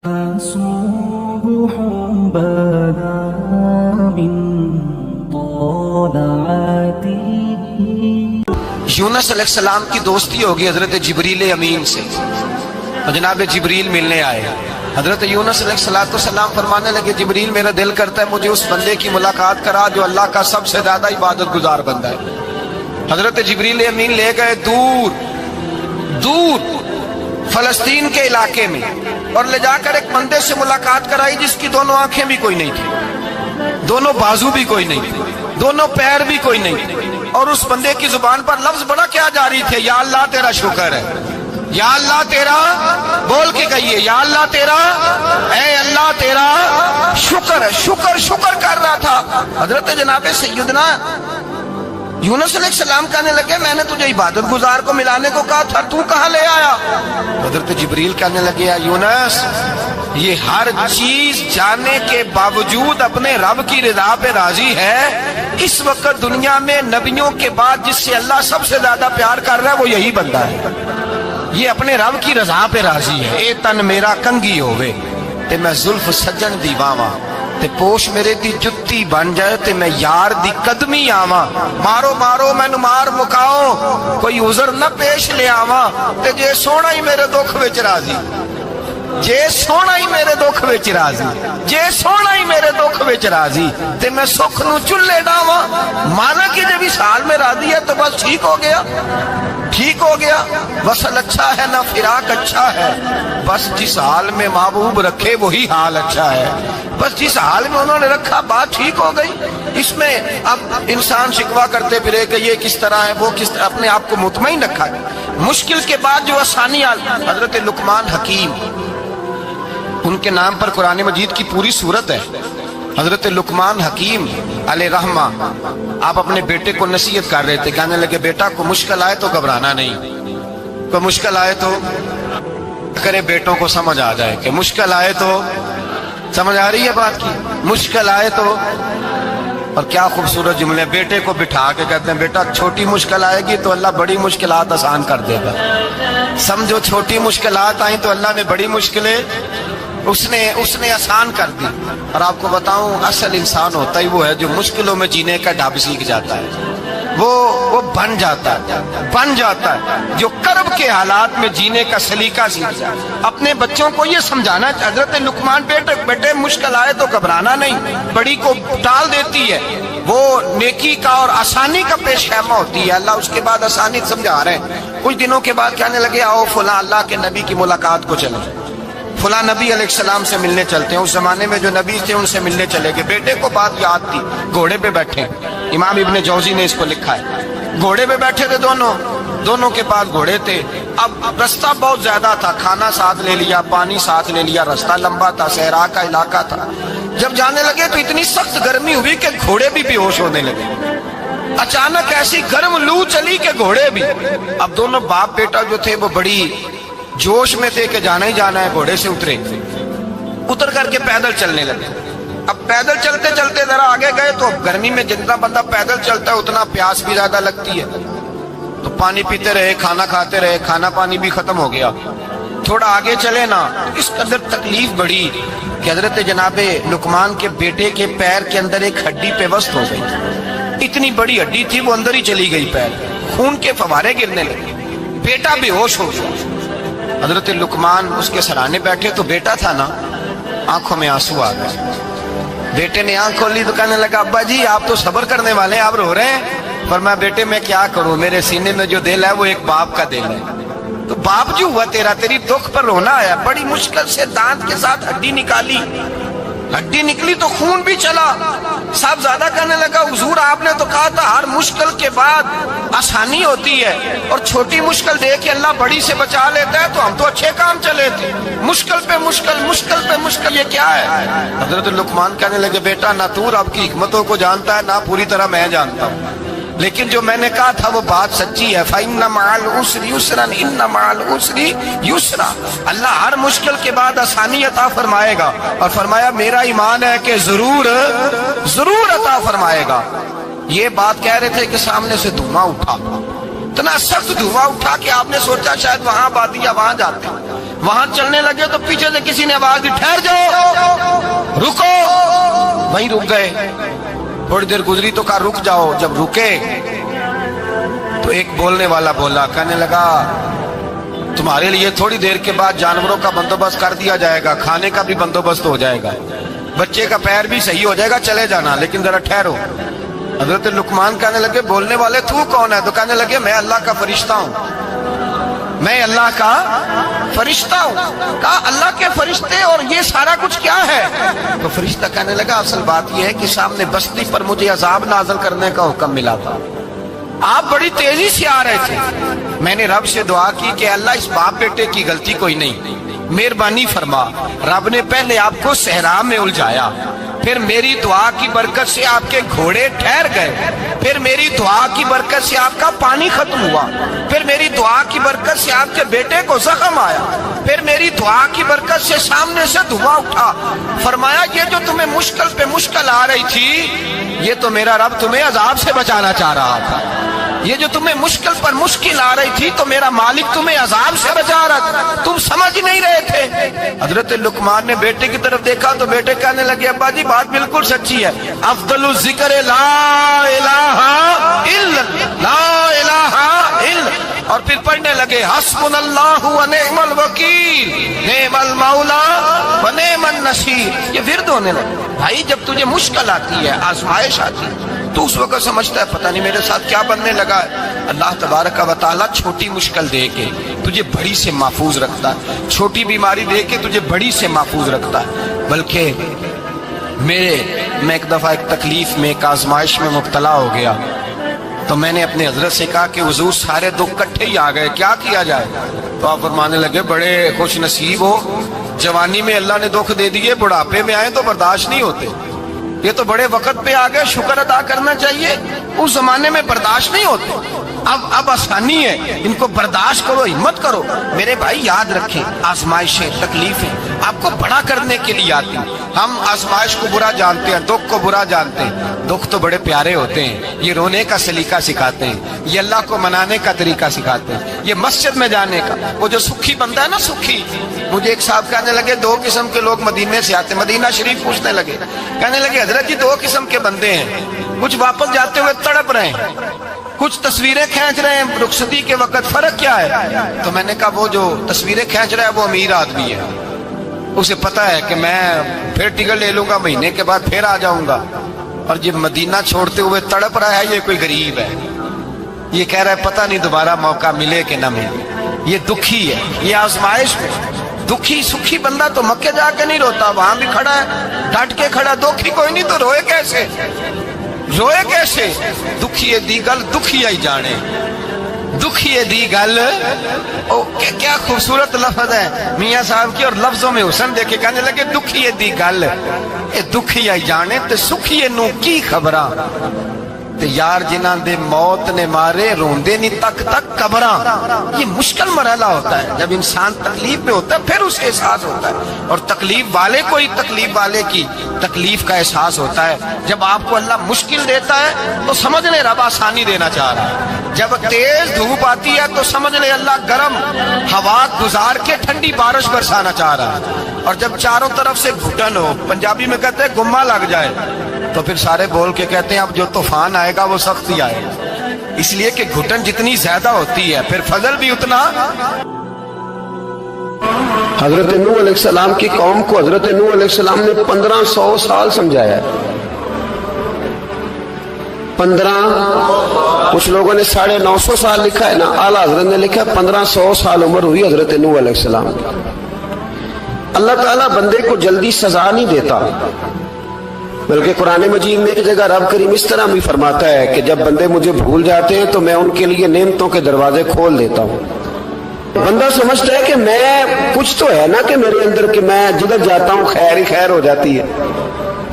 صبح بدا من طلعته۔ یونس علیہ السلام کی دوستی ہوگی حضرت جبریل امین سے، اور جناب جبریل ملنے آئے۔ حضرت یونس علیہ السلام فرمانے لگے جبریل میرا دل کرتا ہے مجھے اس بندے کی ملاقات کرا جو اللہ کا سب سے زیادہ عبادت گزار بندہ ہے۔ حضرت جبریل امین لے گئے دور دور فلسطین کے علاقے میں، اور لے جا کر ایک بندے سے ملاقات کرائی جس کی دونوں آنکھیں بھی کوئی نہیں تھی، دونوں بازو بھی کوئی نہیں تھی، دونوں پیر بھی کوئی نہیں تھی، اور اس بندے کی زبان پر لفظ بڑا کیا جاری تھے، یا اللہ تیرا شکر ہے، یا اللہ تیرا، بول کے کہیے یا اللہ تیرا، اے اللہ تیرا شکر ہے، شکر شکر کر رہا تھا۔ حضرت جناب سیدنا یونس علیہ السلام کہنے لگے میں نے تجھے عبادت گزار کو ملانے کو کہا تھا، تو کہاں لے آیا؟ حضرت جبریل کہنے لگے یونس یہ ہر چیز جانے کے باوجود اپنے رب کی رضا پہ راضی ہے۔ اس وقت دنیا میں نبیوں کے بعد جس سے اللہ سب سے زیادہ پیار کر رہا ہے وہ یہی بندہ ہے، یہ اپنے رب کی رضا پہ راضی ہے۔ اے تن میرا کنگھی ہوئے تے میں زلف سجن دی واواں، تے پوش میرے دی جتی بن جائے تے میں یار دی قدمی آواں، مارو مارو مینو مار مکاؤ کوئی عذر نہ پیش لے آواں، تے جے سونا ہی میرے دکھ وچ راضی، جے سونا ہی میرے دکھ وچ راضی، جے سونا ہی میرے دکھ وچ راضی تے میں سکھ نو چلے ڈاواں۔ مانا کہ جب اس حال میں راضی ہے تو بس ٹھیک ہو گیا، ٹھیک ہو گیا۔ وصل اچھا ہے نہ فراق اچھا ہے، بس جس حال میں محبوب رکھے وہی حال اچھا ہے، بس جس حال میں انہوں نے رکھا بات ٹھیک ہو گئی۔ اس میں اب انسان شکوہ کرتے پھرے کہ یہ کس طرح ہے وہ کس طرح، اپنے آپ کو مطمئن رکھا ہے۔ مشکل کے بعد جو آسانی آئی، حضرت لقمان حکیم ان کے نام پر قرآن مجید کی پوری سورت ہے۔ حضرت لقمان حکیم علیہ رحمہ آپ اپنے بیٹے کو نصیحت کر رہے تھے، کہنے لگے بیٹا کو مشکل آئے تو گھبرانا نہیں، کوئی مشکل آئے تو کرے بیٹوں کو سمجھ آ جائے کہ مشکل آئے تو، سمجھ آ رہی ہے بات کی، مشکل آئے تو۔ اور کیا خوبصورت جملے، بیٹے کو بٹھا کے کہتے ہیں بیٹا چھوٹی مشکل آئے گی تو اللہ بڑی مشکلات آسان کر دے گا، سمجھو چھوٹی مشکلات آئیں تو اللہ نے بڑی مشکلیں اس نے آسان کر دی۔ اور آپ کو بتاؤں اصل انسان ہوتا ہی وہ ہے جو مشکلوں میں جینے کا ڈھب سیکھ جاتا ہے، وہ بن جاتا ہے جو کرب کے حالات میں جینے کا سلیقہ سیکھ جاتا ہے۔ اپنے بچوں کو یہ سمجھانا، حضرت لقمان بیٹے مشکل آئے تو گھبرانا نہیں، بڑی کو ٹال دیتی ہے، وہ نیکی کا اور آسانی کا پیش خیمہ ہوتی ہے۔ اللہ اس کے بعد آسانی سمجھا رہے ہیں۔ کچھ دنوں کے بعد کہنے لگے آؤ فلاں اللہ کے نبی کی ملاقات کو چلیں، فلاں نبی علیہ السلام سے ملنے چلتے ہیں۔ اس زمانے میں جو نبی تھے ان سے ملنے چلے گئے۔ بیٹے کو بات یاد تھی، گھوڑے پہ بیٹھے، امام ابن جوزی نے اس کو لکھا ہے، گھوڑے پہ بیٹھے تھے دونوں کے پاس گھوڑے تھے۔ اب رستہ بہت زیادہ تھا، کھانا ساتھ لے لیا، پانی ساتھ لے لیا، رستہ لمبا تھا، صحرا کا علاقہ تھا۔ جب جانے لگے تو اتنی سخت گرمی ہوئی کہ گھوڑے بھی بے ہوش ہونے لگے، اچانک ایسی گرم لو چلی کہ گھوڑے بھی۔ اب دونوں باپ بیٹا جو تھے وہ بڑی جوش میں تھے کہ جانا ہی جانا ہے، گھوڑے سے اتر کر کے پیدل چلنے لگے۔ اب پیدل چلتے چلتے ذرا آگے گئے تو گرمی میں جتنا بندہ پیدل چلتا ہے اتنا پیاس بھی زیادہ لگتی ہے، تو پانی پیتے رہے، کھانا کھاتے رہے، کھانا پانی بھی ختم ہو گیا۔ تھوڑا آگے چلے نا، اس قدر تکلیف بڑھی کہ حضرت جناب لقمان کے بیٹے کے پیر کے اندر ایک ہڈی پیوست ہو گئی، اتنی بڑی ہڈی تھی وہ اندر ہی چلی گئی، پیر خون کے فوارے گرنے لگے، بیٹا بے ہوش ہو گیا۔ حضرت لقمان اس کے سرانے بیٹھے تو بیٹا تھا نا، آنکھوں میں آنسو آ گئے۔ بیٹے نے آنکھ کھولی تو کہنے لگا ابا جی آپ تو صبر کرنے والے ہیں، آپ رو رہے ہیں۔ فرمایا بیٹے میں کیا کروں، میرے سینے میں جو دل ہے وہ ایک باپ کا دل ہے، تو باپ جو ہوا تیری دکھ پر رونا آیا۔ بڑی مشکل سے دانت کے ساتھ ہڈی نکالی، ہڈی نکلی تو خون بھی چلا۔ صاحب زیادہ کہنے لگا حضور آپ نے تو کہا تھا ہر مشکل کے بعد آسانی ہوتی ہے، اور چھوٹی مشکل دے کے اللہ بڑی سے بچا لیتا ہے، تو ہم تو اچھے کام چلے تھے، مشکل پہ مشکل، مشکل پہ مشکل، یہ کیا ہے؟ حضرت لقمان کہنے لگے بیٹا نہ تو رب کی حکمتوں کو جانتا ہے نہ پوری طرح میں جانتا ہوں، لیکن جو میں نے کہا تھا وہ بات سچی ہے۔ فَإِنَّ مَعَ الْعُسْرِ يُسْرًا إِنَّ مَعَ الْعُسْرِ يُسْرًا، اللہ ہر مشکل کے بعد آسانی عطا فرمائے گا، اور فرمایا میرا ایمان ہے کہ ضرور عطا فرمائے گا۔ یہ بات کہہ رہے تھے کہ سامنے سے دھواں اٹھا، اتنا سخت دھواں اٹھا کہ آپ نے سوچا شاید وہاں بادیا وہاں جاتے ہیں۔ وہاں چلنے لگے تو پیچھے سے کسی نے آواز دی ٹھہر جاؤ رکو، وہیں رک گئے. تھوڑی دیر گزری تو کہا رک جاؤ. جب رکے تو ایک بولنے والا بولا، کہنے لگا تمہارے لیے تھوڑی دیر کے بعد جانوروں کا بندوبست کر دیا جائے گا، کھانے کا بھی بندوبست ہو جائے گا، بچے کا پیر بھی صحیح ہو جائے گا، چلے جانا لیکن ذرا ٹھہرو. حضرت لقمان کہنے لگے بولنے والے تو کون ہے؟ تو کہنے لگے میں اللہ کا فرشتہ ہوں، میں اللہ کا فرشتہ ہوں. کہا اللہ کے فرشتے اور یہ سارا کچھ کیا ہے؟ تو فرشتہ کہنے لگا اصل بات یہ ہے کہ سامنے بستی پر مجھے عذاب نازل کرنے کا حکم ملا تھا، آپ بڑی تیزی سے آ رہے تھے، میں نے رب سے دعا کی کہ اللہ اس باپ بیٹے کی غلطی کوئی نہیں، مہربانی فرما. رب نے پہلے آپ کو صحرا میں الجھایا، پھر میری دعا کی برکت سے آپ کے گھوڑے ٹھہر گئے، پھر میری دعا کی برکت سے آپ کا پانی ختم ہوا، پھر میری دعا کی برکت سے آپ کے بیٹے کو زخم آیا، پھر میری دعا کی برکت سے سامنے سے دھواں اٹھا. فرمایا یہ جو تمہیں مشکل پہ مشکل آ رہی تھی، یہ تو میرا رب تمہیں عذاب سے بچانا چاہ رہا تھا. یہ جو تمہیں مشکل پر مشکل آ رہی تھی تو میرا مالک تمہیں عذاب سے بچا رہا تھا، تم سمجھ نہیں رہے تھے. حضرت لقمان نے بیٹے کی طرف دیکھا تو بیٹے کہنے لگے ابا جی بات بالکل سچی ہے، افضل الذکر لا الہ الا لا الہ الا، اور پھر پڑھنے لگے حسبنا اللہ و نعم الوکیل نعم المولا و نعم النصیر. یہ ورد ہونے لگے. بھائی جب تجھے مشکل آتی ہے، آزمائش آتی ہے، تو اس وقت سمجھتا ہے پتہ نہیں میرے ساتھ کیا بننے لگا ہے. اللہ تبارک و تعالیٰ چھوٹی مشکل دے کے تجھے بڑی سے محفوظ رکھتا ہے، چھوٹی بیماری دے کے تجھے بڑی سے محفوظ رکھتا ہے. بلکہ میں ایک دفعہ ایک تکلیف میں ایک آزمائش میں مبتلا ہو گیا تو میں نے اپنے حضرت سے کہا کہ حضور سارے دکھ کٹھے ہی آ گئے، کیا کیا جائے؟ تو آپ فرمانے لگے بڑے خوش نصیب ہو، جوانی میں اللہ نے دکھ دے دیے، بڑھاپے میں آئے تو برداشت نہیں ہوتے. یہ تو بڑے وقت پہ آ گئے، شکر ادا کرنا چاہیے، اس زمانے میں برداشت نہیں ہوتے. اب آسانی ہے، ان کو برداشت کرو، ہمت کرو. میرے بھائی یاد رکھیں آزمائشیں تکلیفیں آپ کو بڑا کرنے کے لیے آتی ہیں. ہم آزمائش کو برا جانتے ہیں، دکھ کو برا جانتے ہیں. دکھ تو بڑے پیارے ہوتے ہیں، یہ رونے کا سلیقہ سکھاتے ہیں، یہ اللہ کو منانے کا طریقہ سکھاتے ہیں، یہ مسجد میں جانے کا. وہ جو سکھی بندہ ہے نا سکھی، مجھے ایک صاحب کہنے لگے دو قسم کے لوگ مدینے سے آتے، مدینہ شریف پوچھنے لگے، کہنے لگے حضرت جی دو قسم کے بندے ہیں، کچھ واپس جاتے ہوئے تڑپ رہے ہیں، کچھ تصویریں کھینچ رہے ہیں رخصتی کے وقت، فرق کیا ہے؟ تو میں نے کہا وہ جو تصویریں کھینچ رہا ہے وہ امیر آدمی ہے، اسے پتا ہے کہ میں پھر ٹکٹ لے لوں گا، مہینے کے بعد پھر آ جاؤں گا. اور یہ مدینہ چھوڑتے ہوئے تڑپ رہا ہے یہ کوئی غریب ہے، یہ کہہ رہا ہے پتہ نہیں دوبارہ موقع ملے کہ نہ ملے. یہ دکھی ہے، یہ آزمائش میں. دکھی سکھی بندہ تو مکے جا کے نہیں روتا، وہاں بھی کھڑا ہے ڈٹ کے کھڑا. دکھی کوئی نہیں تو روئے کیسے؟ روئے کیسے؟ دکھیے دی گل دکھیا ہی جانے، دکھیے دی گل. کیا خوبصورت لفظ ہے میاں صاحب کی، اور لفظوں میں حسن دیکھے. کہنے لگے دکھیے دی گل اے دکھیا ہی جانے تے سکھیے نو کی خبراں، تے یار جنہاں دے موت نے مارے روندے نہیں تک تک قبراں. یہ مشکل مرحلہ ہوتا ہے جب انسان تکلیف میں ہوتا ہے، پھر اس کے احساس ہوتا ہے. اور تکلیف والے کو ہی تکلیف والے کی تکلیف کا احساس ہوتا ہے. جب آپ کو اللہ مشکل دیتا ہے تو سمجھ لیں رب آسانی دینا چاہ رہا ہے. جب تیز دھوپ آتی ہے تو سمجھ لیں اللہ گرم ہوا گزار کے ٹھنڈی بارش برسانا چاہ رہا ہے. اور جب چاروں طرف سے گھٹن ہو، پنجابی میں کہتے ہیں گما لگ جائے، تو پھر سارے بول کے کہتے ہیں اب جو طوفان آئے گا وہ سخت ہی آئے گا. اس لیے کہ گھٹن جتنی زیادہ ہوتی ہے پھر فضل بھی اتنا. حضرت نوح علیہ السلام کی قوم کو حضرت نوح علیہ السلام نے 1500 سال سمجھایا ہے. 15 کچھ لوگوں نے 950 سال لکھا ہے نا، اعلیٰ حضرت نے لکھا ہے 1500 سال عمر ہوئی حضرت نوح علیہ السلام. اللہ تعالیٰ بندے کو جلدی سزا نہیں دیتا، بلکہ قرآن مجید میں ایک جگہ رب کریم اس طرح بھی فرماتا ہے کہ جب بندے مجھے بھول جاتے ہیں تو میں ان کے لیے نعمتوں کے دروازے کھول دیتا ہوں. بندہ سمجھتا ہے کہ میں کچھ تو ہے نا کہ میرے اندر کہ میں جدھر جاتا ہوں خیر ہی خیر ہو جاتی ہے.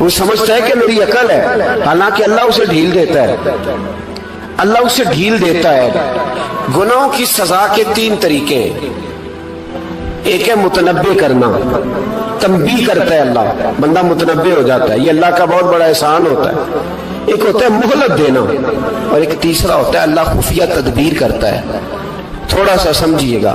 وہ سمجھتا ہے کہ میری عقل ہے، حالانکہ اللہ اسے ڈھیل دیتا ہے. اللہ اسے ڈھیل دیتا ہے. گناہوں کی سزا کے 3 طریقے ہیں. ایک ہے متنبع کرنا، تنبیہ کرتا ہے اللہ، بندہ متنبع ہو جاتا ہے، یہ اللہ کا بہت بڑا احسان ہوتا ہے. ایک ہوتا ہے مہلت دینا، اور ایک تیسرا ہوتا ہے اللہ خفیہ تدبیر کرتا ہے. تھوڑا سا سمجھیے گا.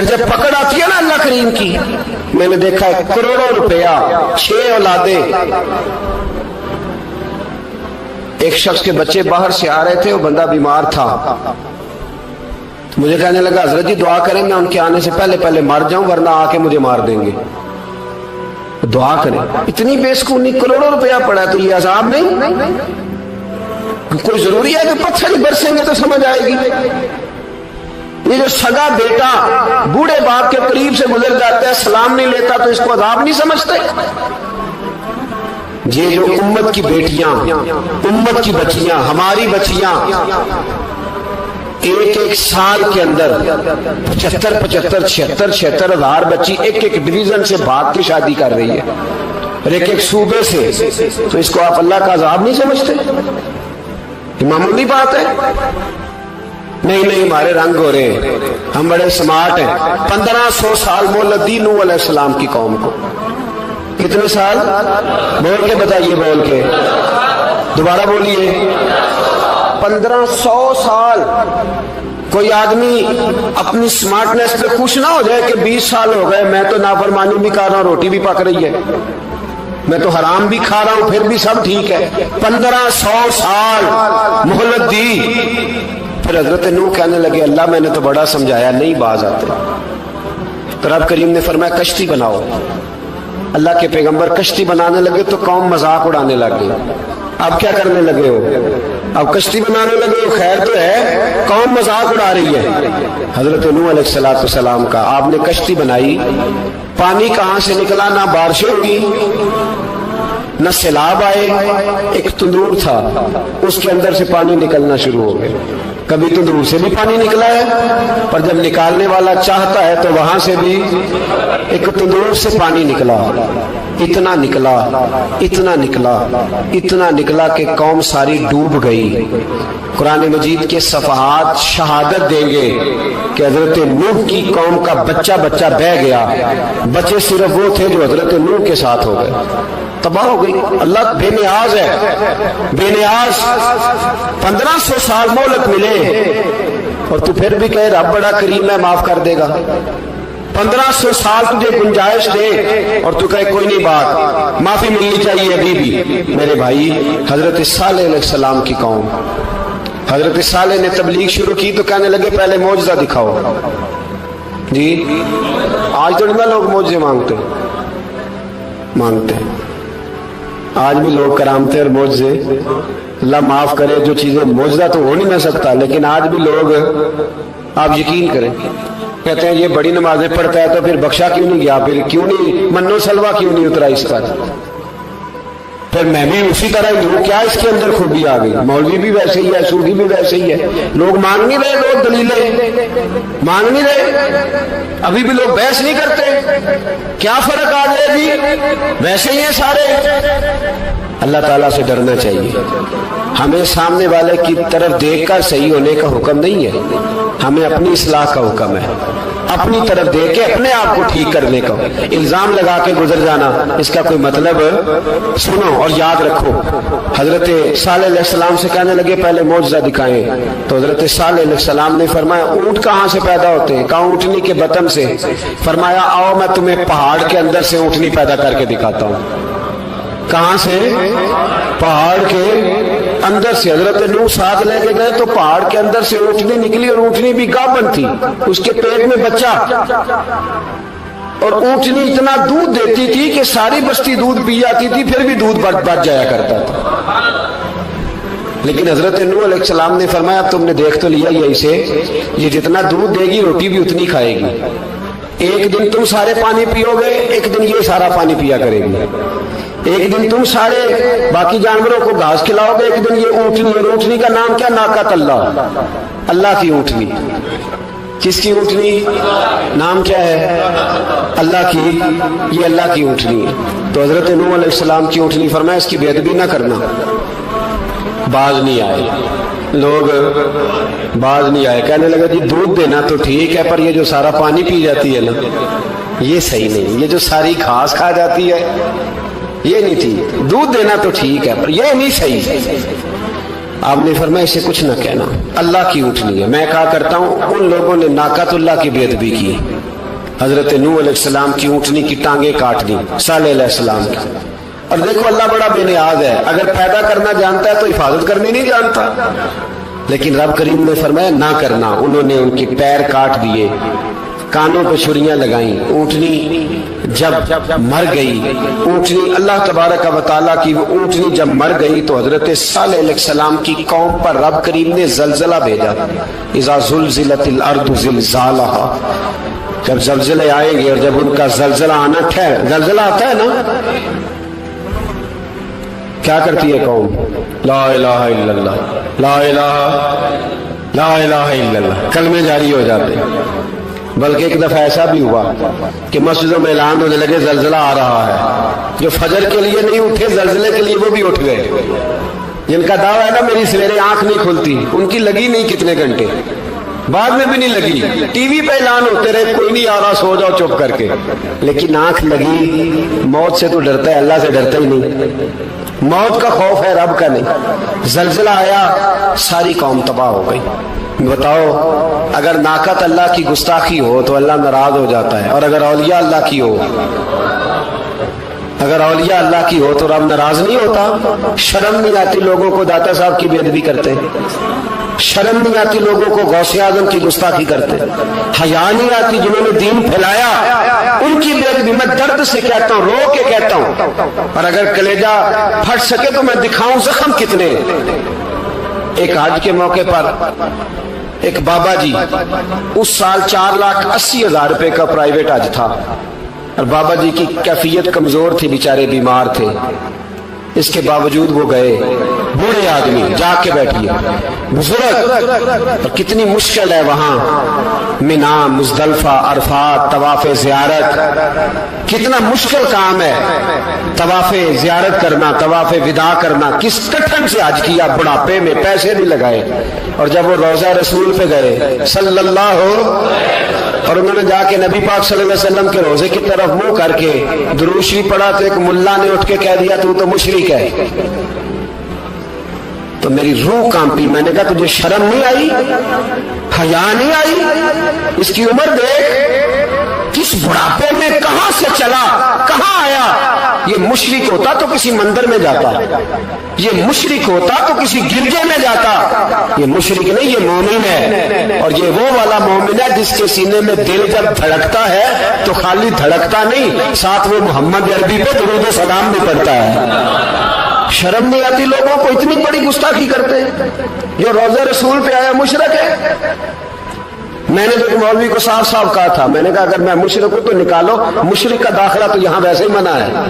پھر جب پکڑ آتی ہے نا اللہ کریم کی، میں نے دیکھا ہے کروڑوں روپیہ، 6 اولادیں. ایک شخص کے بچے باہر سے آ رہے تھے، وہ بندہ بیمار تھا. مجھے کہنے لگا حضرت جی دعا کریں میں ان کے آنے سے پہلے مر جاؤں ورنہ آ کے مجھے مار دیں گے. دعا کریں. اتنی بے سکونی، کروڑوں روپیہ پڑا تو یہ عذاب نہیں؟ کوئی ضروری ہے کہ پتھر ہی برسیں گے تو سمجھ آئے گی؟ یہ جو سگا بیٹا بوڑھے باپ کے قریب سے گزر جاتا ہے، سلام نہیں لیتا تو اس کو عذاب نہیں سمجھتے؟ یہ جو امت کی بیٹیاں، امت کی بچیاں، ہماری بچیاں ایک سال کے اندر 75,000 ہزار بچی ایک ڈویژن سے بھاگ کے شادی کر رہی ہے، اور ایک صوبے سے. تو اس کو آپ اللہ کا عذاب نہیں سمجھتے؟ یہ معمولی بات ہے. نہیں ہمارے رنگ ہو رہے ہیں، ہم بڑے سمارٹ ہیں. 1500 سال مہلت دی نوح علیہ السلام کی قوم کو. کتنے سال؟ بول کے بتائیے، بول کے دوبارہ بولیے. 1500 سال. کوئی آدمی اپنی سمارٹنس پہ خوش نہ ہو جائے کہ 20 سال ہو گئے میں تو نافرمانی بھی کر رہا ہوں، روٹی بھی پک رہی ہے، میں تو حرام بھی کھا رہا ہوں، پھر بھی سب ٹھیک ہے. 1500 سال مہلت دی. پھر حضرت نوح کہنے لگے اللہ میں نے تو بڑا سمجھایا، نہیں باز آتے. تو رب کریم نے فرمایا کشتی بناؤ. اللہ کے پیغمبر کشتی بنانے لگے تو قوم مذاق اڑانے لگ گئی. اب کیا کرنے لگے ہو؟ اب کشتی بنانے لگے ہو، خیر تو ہے، قوم مذاق اڑا رہی ہے. حضرت نوح علیہ السلام کا آپ نے کشتی بنائی، پانی کہاں سے نکلا؟ نہ بارشیں ہوگی نہ سیلاب آئے. ایک تندور تھا، اس کے اندر سے پانی نکلنا شروع ہو گیا. کبھی تندور سے بھی پانی نکلا ہے، پر جب نکالنے والا چاہتا ہے تو وہاں سے بھی ایک تندور سے پانی نکلا. اتنا نکلا، اتنا نکلا، اتنا نکلا کہ قوم ساری ڈوب گئی. قرآن مجید کے صفحات شہادت دیں گے کہ حضرت نوح کی قوم کا بچہ بہ گیا. بچے صرف وہ تھے جو حضرت نوح کے ساتھ ہو گئے، تباہ ہو گئی. اللہ بے نیاز ہے، بے نیاز. 1500 سال مہلت ملے اور تو پھر بھی کہے رب بڑا کریم ہے، معاف کر دے گا. 1500 سال تجھے گنجائش دے اور تو کہے کوئی نہیں، بات معافی ملنی چاہیے ابھی بھی. میرے بھائی، حضرت صالح علیہ السلام کی قوم، حضرت صالح نے تبلیغ شروع کی تو کہنے لگے پہلے معجزہ دکھاؤ. جی آج تو نہیں لوگ معجزے مانگتے ہیں، آج بھی لوگ کرامتے اور معجزے. اللہ معاف کرے، جو چیزیں معجزہ تو ہو نہیں سکتا، لیکن آج بھی لوگ، آپ یقین کریں، کہتے ہیں یہ بڑی نمازیں پڑھتا ہے تو پھر بخشا کیوں نہیں گیا، پھر کیوں نہیں منو سلوا کیوں نہیں اترا اس پر، پھر میں بھی اسی طرح ہی ہوں، کیا اس کے اندر خوبی آ گئی؟ مولوی بھی ویسے ہی ہے، صوفی بھی ویسے ہی ہے. لوگ مان نہیں رہے، لوگ دلیلیں مان نہیں رہے، ابھی بھی لوگ بحث نہیں کرتے. کیا فرق آ گیا جی؟ ویسے ہی ہیں سارے. اللہ تعالیٰ سے ڈرنا چاہیے. ہمیں سامنے والے کی طرف دیکھ کر صحیح ہونے کا حکم نہیں ہے، ہمیں اپنی اصلاح کا حکم ہے. اپنی طرف دیکھ کے اپنے آپ کو ٹھیک کرنے کا. الزام لگا کے گزر جانا اس کا کوئی مطلب. سنو اور یاد رکھو، حضرت صالح علیہ السلام سے کہنے لگے پہلے معجزہ دکھائیں. تو حضرت صالح علیہ السلام نے فرمایا اونٹ کہاں سے پیدا ہوتے ہیں؟ کہا اونٹنی کے بطن سے. فرمایا آؤ میں تمہیں پہاڑ کے اندر سے اونٹنی پیدا کر کے دکھاتا ہوں. کہاں سے؟ پہاڑ کے اندر سے. حضرت نوح ساتھ لے کے گئے تو پہاڑ کے اندر سے اونٹنی نکلی، اور اونٹنی بھی گابن تھی، اس کے پیٹ میں بچہ. اور اونٹنی اتنا دودھ دیتی تھی کہ ساری بستی دودھ پی جاتی تھی، پھر بھی دودھ بچ جایا کرتا تھا. لیکن حضرت نوح علیہ السلام نے فرمایا تم نے دیکھ تو لیا یہ اسے، یہ جتنا دودھ دے گی روٹی بھی اتنی کھائے گی. ایک دن تم سارے پانی پیو گے، ایک دن یہ سارا پانی پیا کرے گی. ایک دن تم سارے باقی جانوروں کو گھاس کھلاؤ گے، ایک دن یہ اونٹنی. اور اونٹنی کا نام کیا؟ ناقۃ اللہ، اللہ کی اونٹنی. کس کی اونٹنی؟ نام کیا ہے؟ اللہ کی. یہ اللہ کی اونٹنی ہے. تو حضرت نوح علیہ السلام کی اونٹنی فرمایا اس کی بے ادبی نہ کرنا. باز نہیں آئے لوگ، باز نہیں آئے. کہنے لگا جی دودھ دینا تو ٹھیک ہے، پر یہ جو سارا پانی پی جاتی ہے نا یہ صحیح نہیں. یہ جو ساری گھاس کھا جاتی ہے یہ نہیں ٹھیک. دودھ دینا تو ٹھیک ہے پر یہ نہیں صحیح. آپ نے فرمایا اسے کچھ نہ کہنا، اللہ کی اونٹنی ہے. میں کہا کرتا ہوں ان لوگوں نے ناقۃ اللہ کی بے ادبی کی. حضرت نوح علیہ السلام کی اونٹنی کی ٹانگیں کاٹ دی صالح علیہ السلام کی. اور دیکھو اللہ بڑا بے نیاز ہے، اگر پیدا کرنا جانتا ہے تو حفاظت کرنی نہیں جانتا. لیکن رب کریم نے فرمایا نہ کرنا. انہوں نے ان کے پیر کاٹ دیے، کانوں پہ چھریاں لگائیں. اونٹنی جب مر گئی، اونٹنی اللہ تبارک و تعالیٰ کی وہ اونٹنی جب مر گئی تو حضرت صالح علیہ السلام کی قوم پر رب کریم نے زلزلہ بھیجا. اذا زلزلت الارض زلزالہا، جب زلزلے آئیں گے اور جب ان کا زلزلہ آنا زلزلہ آتا ہے نا، کیا کرتی ہے قوم؟ لا الہ الا اللہ، لا الہ الا اللہ، کلمے جاری ہو جاتے. بلکہ ایک دفعہ ایسا بھی ہوا کہ مسجدوں میں اعلان ہونے لگے زلزلہ آ رہا ہے. جو فجر کے لیے نہیں اٹھے زلزلے کے لیے وہ بھی اٹھ گئے. جن کا دعویٰ ہے نا میری سویرے آنکھ نہیں کھلتی، ان کی لگی نہیں کتنے گھنٹے، بعد میں بھی نہیں لگی. ٹی وی پہ اعلان ہوتے رہے کوئی نہیں آ رہا، سو جاؤ چپ کر کے. لیکن آنکھ لگی. موت سے تو ڈرتا ہے، اللہ سے ڈرتا ہی نہیں. موت کا خوف ہے، رب کا نہیں. زلزلہ آیا، ساری قوم تباہ ہو گئی. بتاؤ اگر ناقت اللہ کی گستاخی ہو تو اللہ ناراض ہو جاتا ہے، اور اگر اولیاء اللہ کی ہو، اگر اولیاء اللہ کی ہو تو رب ناراض نہیں ہوتا. شرم نہیں آتی لوگوں کو داتا صاحب کی بے ادبی کرتے، شرم نہیں آتی لوگوں کو غوث اعظم کی گستاخی کرتے، حیا نہیں آتی جنہوں نے دین پھیلایا ان کی بے ادبی. میں درد سے کہتا ہوں، رو کے کہتا ہوں، اور اگر کلیجہ پھٹ سکے تو میں دکھاؤں زخم کتنے. ایک حج کے موقع پر ایک بابا جی، اس سال 4,80,000 روپے کا پرائیویٹ حج تھا، اور بابا جی کی کیفیت کمزور تھی، بیچارے بیمار تھے. اس کے باوجود وہ گئے. بوڑھے آدمی جا کے بیٹھیے، بزرگ، اور کتنی مشکل ہے وہاں منا، مزدلفہ، عرفات، طواف زیارت، کتنا مشکل کام ہے طواف زیارت کرنا، طواف وداع کرنا. کس کٹھن سے حج کیا، بڑھاپے میں، پیسے بھی لگائے. اور جب وہ روضہ رسول پہ گئے صلی اللہ اور انہوں نے جا کے نبی پاک صلی اللہ علیہ وسلم کے روزے کی طرف منہ کر کے درود شریف پڑھا تو ایک ملا نے اٹھ کے کہہ دیا تو مشرک ہے. تو میری روح کانپی. میں نے کہا تجھے شرم نہیں آئی، حیا نہیں آئی؟ اس کی عمر دیکھ، کس بڑھاپے میں کہاں سے چلا، کہاں آیا. یہ مشرک ہوتا تو کسی مندر میں جاتا، یہ مشرک ہوتا تو کسی گرجے میں جاتا. یہ مشرک نہیں، یہ مومن ہے. اور یہ وہ والا مومن ہے جس کے سینے میں دل جب دھڑکتا ہے تو خالی دھڑکتا نہیں، ساتھ وہ محمد عربی پہ درود و سلام بھی پڑھتا ہے. شرم نہیں آتی لوگوں کو، اتنی بڑی گستاخی کرتے ہیں. جو روزہ رسول پہ آیا مشرک ہے. میں نے تو مولوی کو صاف صاف کہا تھا، میں نے کہا اگر میں مشرک ہوں تو نکالو، مشرک کا داخلہ تو یہاں ویسے ہی منع ہے.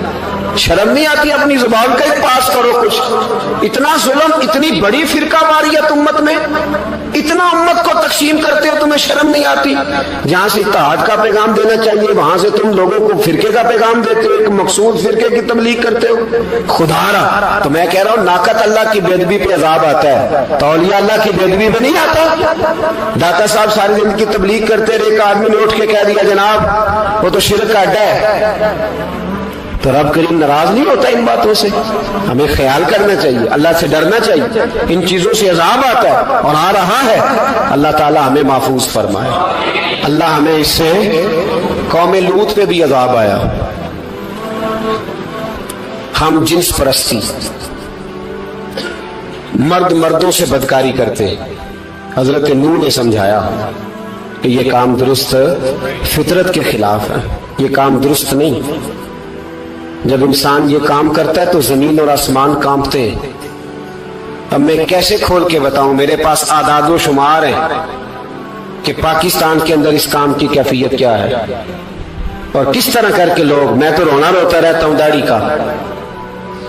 شرم نہیں آتی؟ اپنی زبان کا ہی پاس کرو کچھ. اتنا ظلم، اتنی بڑی فرقہ واریت امت میں، اتنا امت کو تقسیم کرتے ہو، تمہیں شرم نہیں آتی؟ جہاں سے اتحاد کا پیغام دینا چاہیے وہاں سے تم لوگوں کو فرقے کا پیغام دیتے ہو، ایک مقصود فرقے کی تبلیغ کرتے ہو. خدا را تو میں کہہ رہا ہوں ناقت اللہ کی بے ادبی پہ عذاب آتا ہے، تو اولیاء اللہ کی بے ادبی پہ نہیں آتا. داتا صاحب ساری زندگی کی تبلیغ کرتے رہے، ایک آدمی نے اٹھ کے کہہ دیا جناب وہ تو شرک کا اڈا ہے، تو رب کریم ناراض نہیں ہوتا ان باتوں سے. ہمیں خیال کرنا چاہیے، اللہ سے ڈرنا چاہیے. ان چیزوں سے عذاب آتا ہے اور آ رہا ہے. اللہ تعالی ہمیں محفوظ فرمائے. اللہ ہمیں اس سے، قوم لوط پہ بھی عذاب آیا. ہم جنس پرستی، مرد مردوں سے بدکاری کرتے. حضرت نوح نے سمجھایا کہ یہ کام درست فطرت کے خلاف ہے، یہ کام درست نہیں. جب انسان یہ کام کرتا ہے تو زمین اور آسمان کانپتے ہیں. اب میں کیسے کھول کے بتاؤں، میرے پاس اعداد و شمار ہیں کہ پاکستان کے اندر اس کام کی کیفیت کیا ہے اور کس طرح کر کے لوگ، میں تو رونا روتا رہتا ہوں داڑھی کا.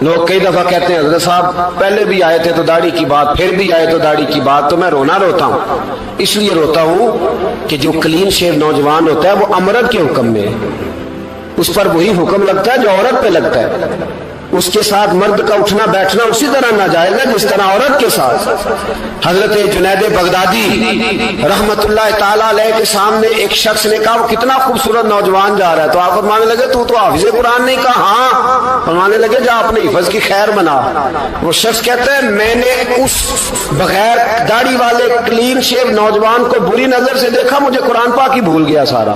لوگ کئی دفعہ کہتے ہیں حضرت صاحب پہلے بھی آئے تھے تو داڑھی کی بات، پھر بھی آئے تو داڑھی کی بات. تو میں رونا روتا ہوں، اس لیے روتا ہوں کہ جو کلین شیو نوجوان ہوتا ہے وہ امرد کے حکم میں، اس پر وہی حکم لگتا ہے جو عورت پہ لگتا ہے. اس کے ساتھ مرد کا اٹھنا بیٹھنا اسی طرح ناجائز ہے جس طرح عورت کے ساتھ. حضرت جنید بغدادی رحمت اللہ تعالیٰ علیہ کے سامنے ایک شخص نے کہا وہ کتنا خوبصورت نوجوان جا رہا ہے، تو آپ فرمانے لگے تو حافظ قرآن نہیں؟ کہا ہاں. فرمانے لگے جا اپنے حفظ کی خیر منا. وہ شخص کہتا ہے میں نے اس بغیر داڑھی والے کلین شیو نوجوان کو بری نظر سے دیکھا، مجھے قرآن پاک ہی بھول گیا سارا.